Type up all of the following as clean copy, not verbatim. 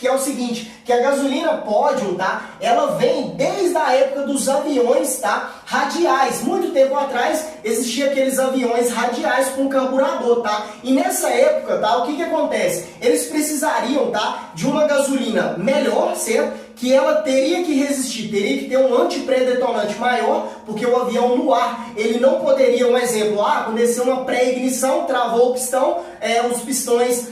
que é o seguinte, que a gasolina Podium, tá? Ela vem desde a época dos aviões, tá? Radiais. Muito tempo atrás existia aqueles aviões radiais com carburador, tá? E nessa época, tá? O que acontece? Eles precisariam, tá? De uma gasolina melhor, certo? Que ela teria que resistir, teria que ter um antipré-detonante maior, porque o avião no ar, ele não poderia, um exemplo, aconteceu uma pré-ignição, travou o pistão, os pistões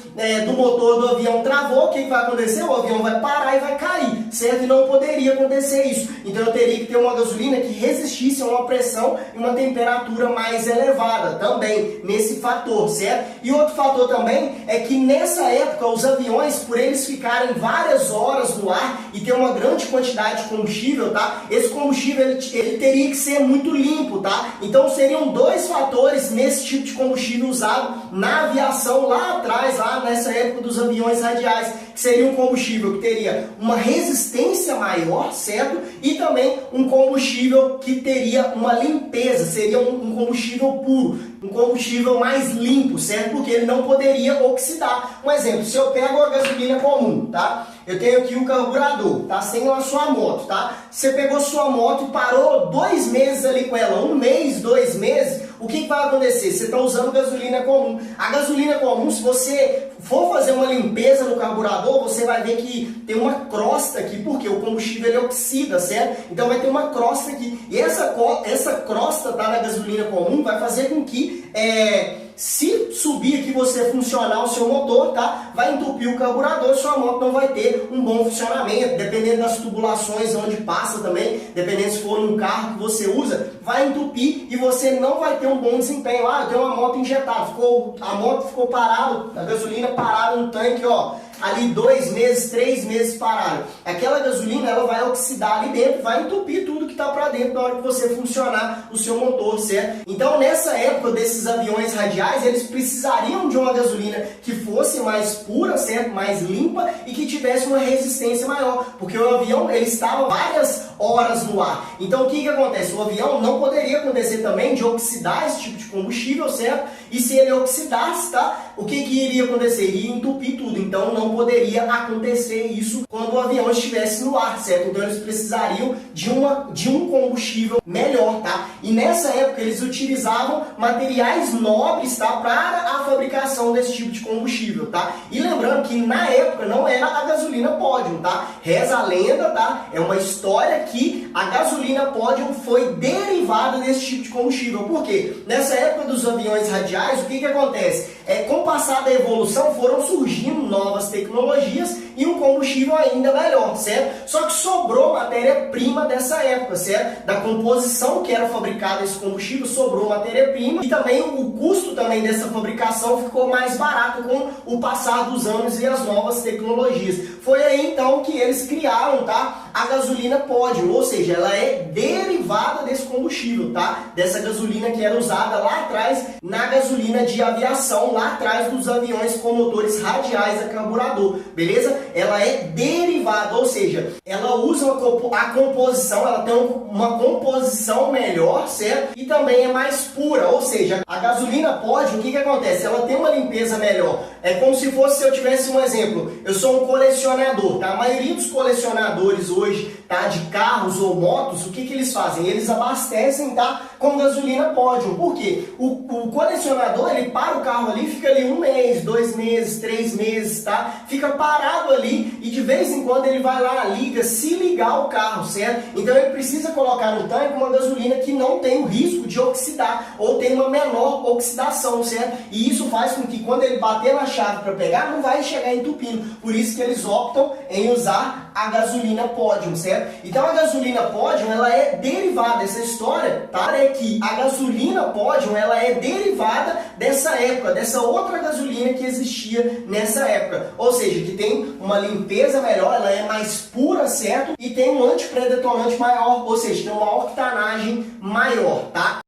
do motor do avião travou, o que vai acontecer? O avião vai parar e vai cair, certo? E não poderia acontecer isso. Então eu teria que ter uma gasolina que resistisse a uma pressão e uma temperatura mais elevada, também, nesse fator, certo? E outro fator também é que nessa época, os aviões, por eles ficarem várias horas no ar e ter uma grande quantidade de combustível, tá? Esse combustível ele teria que ser muito limpo, tá? Então seriam dois fatores nesse tipo de combustível usado na aviação lá atrás, lá nessa época dos aviões radiais, que seria um combustível que teria uma resistência maior, certo? E também um combustível que teria uma limpeza, seria um combustível puro, um combustível mais limpo, certo? Porque ele não poderia oxidar. Um exemplo, se eu pego a gasolina comum, tá? Eu tenho aqui o carburador, tá? Sem a sua moto, tá? Você pegou sua moto e parou 2 meses ali com ela, 1 mês, 2 meses, o que vai acontecer? Você está usando gasolina comum. A gasolina comum, se você for fazer uma limpeza no carburador, você vai ver que tem uma crosta aqui, porque o combustível ele oxida, certo? Então vai ter uma crosta aqui. E essa crosta, tá, na gasolina comum vai fazer com que se subir aqui você funcionar o seu motor, tá? Vai entupir o carburador, sua moto não vai ter um bom funcionamento, dependendo das tubulações onde passa também, dependendo se for num carro que você usa, vai entupir e você não vai ter um bom desempenho. Eu tenho uma moto injetada, a moto ficou parada, a gasolina parada no tanque, ó, ali 2 meses, 3 meses parado. Aquela gasolina, ela vai oxidar ali dentro, vai entupir tudo que está para dentro na hora que você funcionar o seu motor, certo? Então, nessa época desses aviões radiais, eles precisariam de uma gasolina que fosse mais pura, certo? Mais limpa e que tivesse uma resistência maior, porque o avião, ele estava várias horas no ar. Então, o que acontece? O avião não poderia acontecer também de oxidar esse tipo de combustível, certo? E se ele oxidasse, tá? O que iria acontecer? Iria entupir tudo. Então, não poderia acontecer isso quando o avião estivesse no ar, certo? Então eles precisariam de um combustível melhor, tá? E nessa época eles utilizavam materiais nobres, tá? Para a fabricação desse tipo de combustível, tá? E lembrando que na época não era a gasolina Podium, tá? Reza a lenda, tá? É uma história que a gasolina Podium foi derivada desse tipo de combustível. Por quê? Nessa época dos aviões radiais, o que acontece? Com o passar da evolução foram surgindo novas tecnologias e um combustível ainda melhor, certo? Só que sobrou matéria-prima dessa época, certo? Da composição que era fabricada esse combustível, sobrou matéria-prima e também o custo também dessa fabricação ficou mais barato com o passar dos anos e as novas tecnologias. Foi aí então que eles criaram, tá? A gasolina Podium, ou seja, ela é derivada desse combustível, tá? Dessa gasolina que era usada lá atrás na gasolina de aviação, lá atrás dos aviões com motores radiais a carburador, beleza? Ela é derivada, ou seja, ela usa a composição, ela tem uma composição melhor, certo? E também é mais pura, ou seja, a gasolina Podium, o que acontece? Ela tem uma limpeza melhor. É como se fosse, se eu tivesse um exemplo, eu sou um colecionador, tá? A maioria dos colecionadores hoje, tá? De carros ou motos, o que eles fazem? Eles abastecem, tá? Com gasolina Podium. Por quê? O colecionador, ele para o carro ali, fica ali 1 mês, 2 meses, 3 meses, tá? Fica parado ali e de vez em quando ele vai lá, liga, se ligar o carro, certo? Então ele precisa colocar no tanque uma gasolina que não tem o risco de oxidar ou tem uma menor oxidação, certo? E isso faz com que quando ele bater na chave para pegar, não vai chegar entupindo. Por isso que eles optam em usar a gasolina Podium, certo? Então a gasolina Podium, ela é derivada, essa história, tá? É que a gasolina Podium, ela é derivada dessa época, dessa outra gasolina que existia nessa época. Ou seja, que tem uma limpeza melhor, ela é mais pura, certo? E tem um antipré-detonante maior, ou seja, tem uma octanagem maior, tá?